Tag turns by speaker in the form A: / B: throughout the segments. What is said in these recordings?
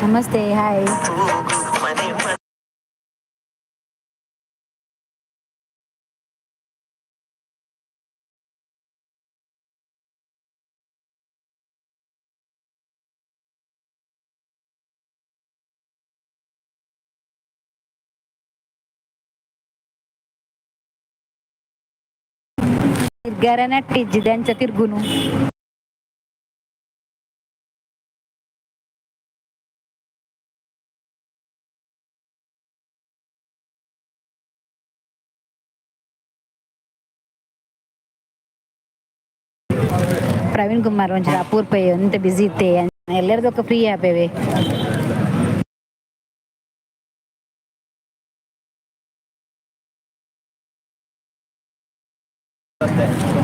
A: ನಮಸ್ತೆ, ಹಾಯ್. ತಿರ್ಗಾರ ನಟ್ಟಿಜ್ಜಿದೆ ಅಂಚ ತಿರ್ಗುನು. ಪ್ರವೀಣ್ ಕುಮಾರ್ ಒಂಚೂರು ಅಪೂರ್ಪ ಎಂತ ಬಿಸಿ ಇತ್ತೆ ಎಲ್ಲರದಕ್ಕ ಫ್ರೀ ಆಪೇವೆ.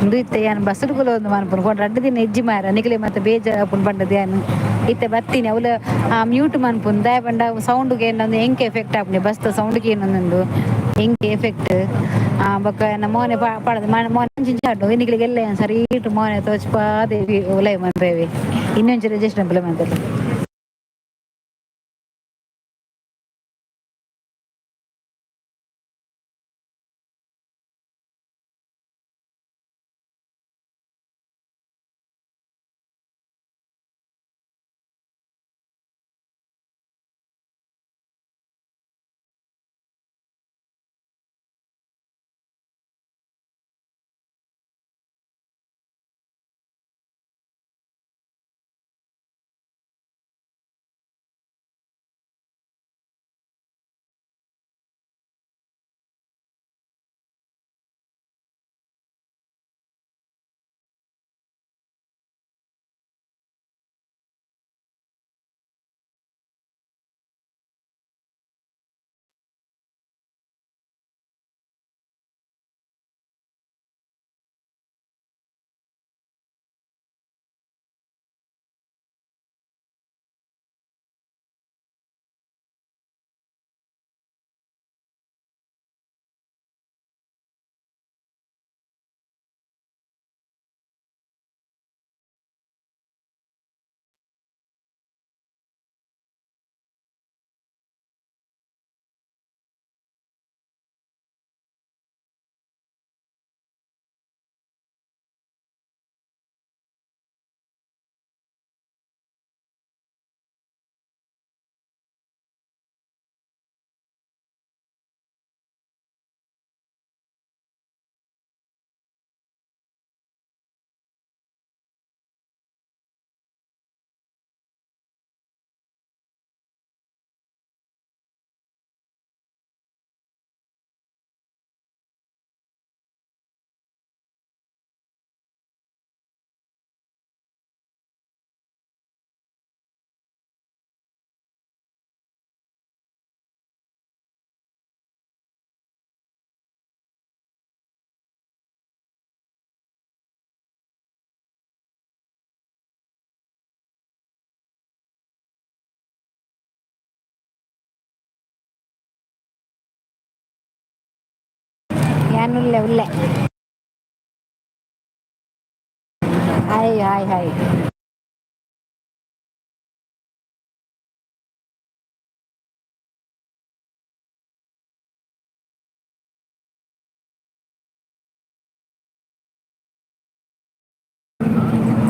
A: ಇಂದು ಇತ್ತೆ ಯಾನ್ ಬಸರುಗುಲ ಒಂದು ಮನ್ಪುನು ಕೊಂಡು 2 ದಿನ ಎಜ್ಜಿ ಮಾರ ನಿಖಿಲೆ ಮತ್ತೆ ಬೇಜಾರು ಆಪುನು ಪಂಡದ ಯಾನು ಇತ್ತೆ ಬತ್ತೀನಿ ಅವಳು ಮ್ಯೂಟ್ ಮನ್ಪುನು ದಾಯ ಪಂಡ ಸೌಂಡ್ಗೆ ಏನೊಂದು ಎಂಕೆ ಎಫೆಕ್ಟ್ ಆಪುನಿ ಬಸ್ತ ಸೌಂಡ್ಗೆ ಏನೊಂದುಂಡು ಎಂಕೆ ಎಫೆಕ್ಟ್ ಬೊಕ್ಕ ಮೋನೆ ಪಡದು ಮೋನೆ ಜಿಂಚಾಡು ನಿಖಿಲೆಗೆಲ್ಲ ಸರಿ ಇಟ್ಟು ಮೋನೆ ತೋಚ್ಪಾದೆ ಲೈವ್ ಮನ್ಪೇವೆ ಇನ್ನೊಂಚು ರಿಜಿಸ್ಟರ್ ಅಪ್ಲೈ ಮಾಡ್ತಾರೆ. ಯಾನುಲ್ಲೆ ಉಲ್ಲೆ ಹಾಯ್ ಹಾಯ್ ಹಾಯ್.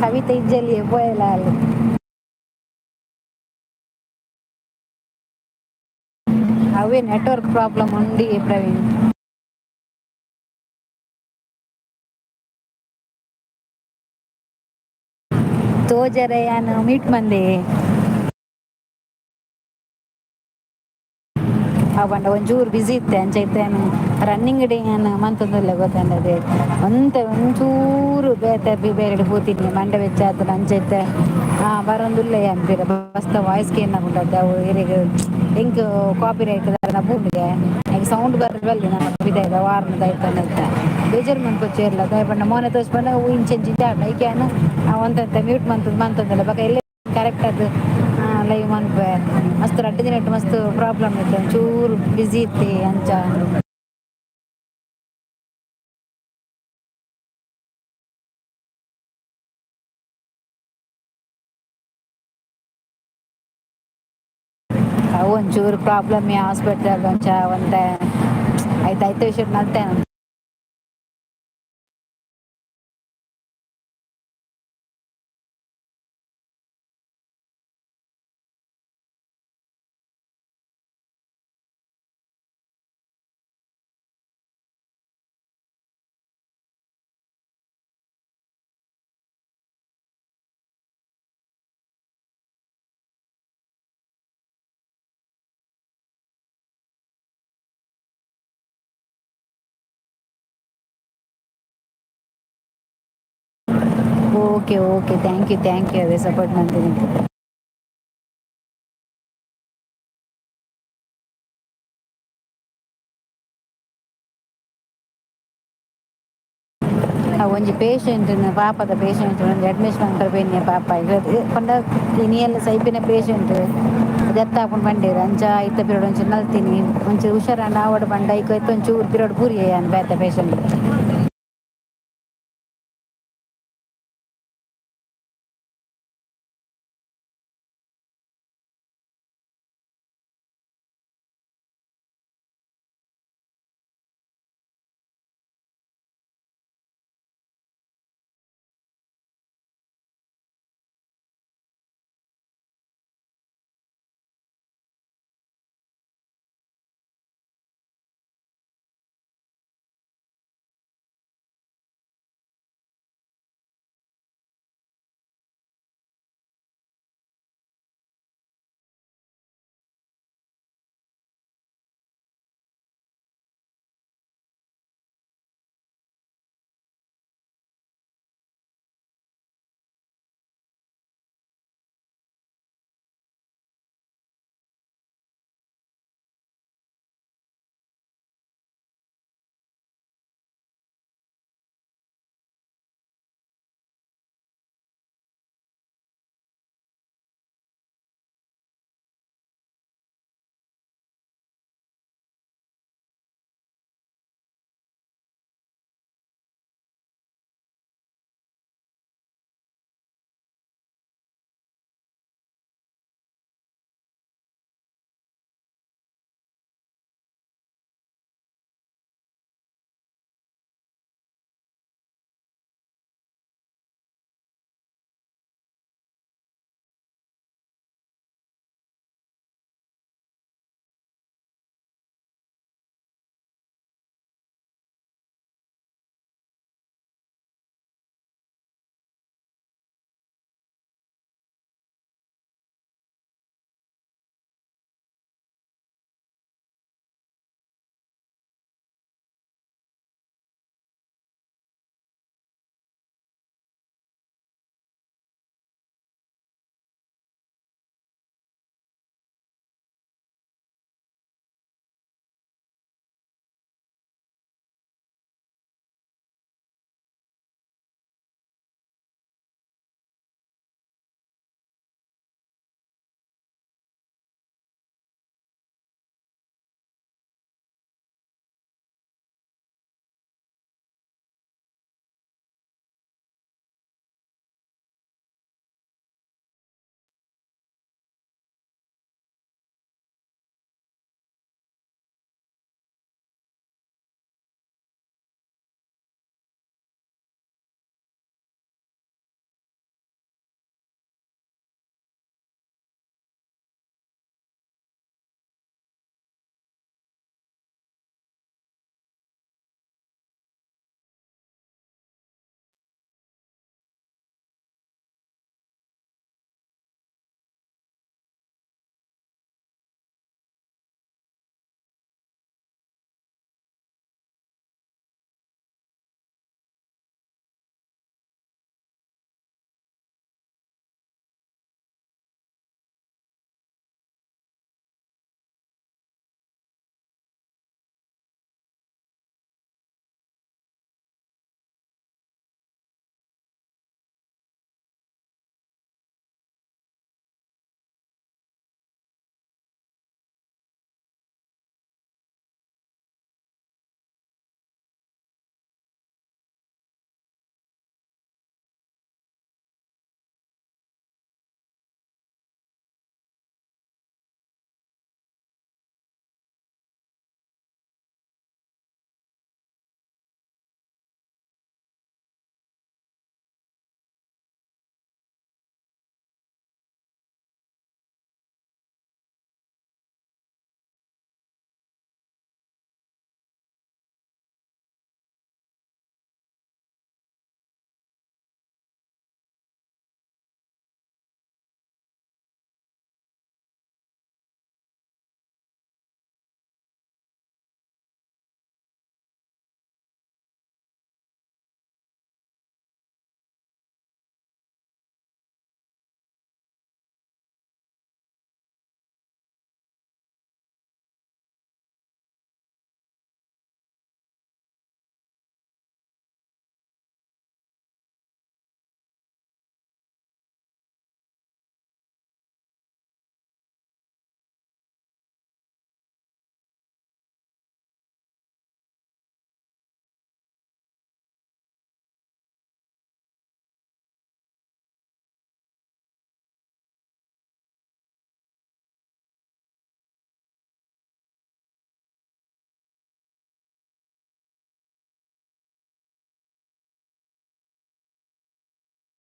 A: ಕವಿತೆ ಇಜ್ಜಲ್ಲಿ ಪೋಯಲ ಅಲ್ಲಿ ಅವೇ ನೆಟ್ವರ್ಕ್ ಪ್ರಾಬ್ಲಮ್ ಉಂಡಿ ಪ್ರವೀಣ್. ತೋಜರೆ ಯಾನು ಮೀಟ್ ಮಂದೆ ಅವಂಡ ಒಂಚೂರು ಬಿಸಿ ಇತ್ತೆ ಅಂಚ ಇತ್ತೇನು ರನ್ನಿಂಗ್ ಡೇ ಏನು ಮಂತೊಂದುಲ್ಲ ಗೊತ್ತಂಡದೆ ಒಂತೆ ಒಂಚೂರು ಬೇತೆ ಬೇರೆ ಕೂತೀನಿ ಮಂಡೆ ವೆಚ್ಚ ಆತನ ಅಂಚ ಇತ್ತೆ ಬರೊಂದುಲ್ಲೆ ಅಂತೀರ ಬಸ್ತ ವಾಯ್ಸ್ಗೆ ಏನಾಗುಂಟದ್ದು ಅವು ಹಿರಿಗ ಎಂಕ್ ಕಾಪಿ ರೈಟ್ ಭೂಮಿಗೆ ಈಗ ಸೌಂಡ್ ಬರಬಲ್ಲಿ ನಮ್ಮ ವಿಧಾಯಕ ವಾರ್ನದ ಆಯ್ತಾನೆ ಇತ್ತ ಬೇಜಾರು ಮನ್ಕೊಚ್ಚೇರ್ಲ ದಯಪಂಡ ಮೋನೆ ತೋರಿಸ್ಬಂಡ ಇಂಚೆಂಚಿಂಚ ಐಕ್ಯಾನು ಒಂದಂತೆ ಮ್ಯೂಟ್ ಮಂತಂದಿಲ್ಲ ಬಕ ಎಲ್ಲೇ ಕರೆಕ್ಟ್ ಅದು ಲೈವ್ ಮನ್ಪೆ ಮಸ್ತ್ 2 ದಿನ ಮಸ್ತ್ ಪ್ರಾಬ್ಲಮ್ ಇತ್ತು ಒಂಚೂರು ಬಿಸಿ ಇತ್ತು ಅಂಚ. ಒಂಚೂರು ಪ್ರಾಬ್ಲಮ್ ಹಾಸ್ಪಿಟಲ್ ಒಂಚ ಒಂದ ಆಯ್ತು ವಿಷಯ ಮಲ್ತೇನೆ. ಓಕೆ ಓಕೆ ಥ್ಯಾಂಕ್ ಯು ಅದೇ ಸಪೋರ್ಟ್ ಮಾಡ್ತೀನಿ. ಒಂಜಿ ಪೇಷಂಟ್ ಪಾಪದ ಪೇಷಂಟ್ ಒಂದು ಅಡ್ಮಿಷನ್ ಮಾಡ್ತಾರೆ ಬೇನೆ ಪಾಪ ಈಗ ಪಂಡ ಇನಿಯೆಲ್ಲ ಸೈಪಿನ ಪೇಷಂಟ್ ದೆತ್ತಾಪುಂಡು ಬಂಡೇರು ಅಂಚ ಐತ ಪಿರಿಯಡ್ ಒಂಚೂರು ನಲ್ತೀನಿ ಒಂಚೂರು ಹುಷಾರಂಡ ಆವಡ್ ಬಂಡ ಈಗ ಒಂಚೂರು ಪಿರಿಯಡ್ ಪೂರಿ ಬೇತ ಪೇಷಂಟ್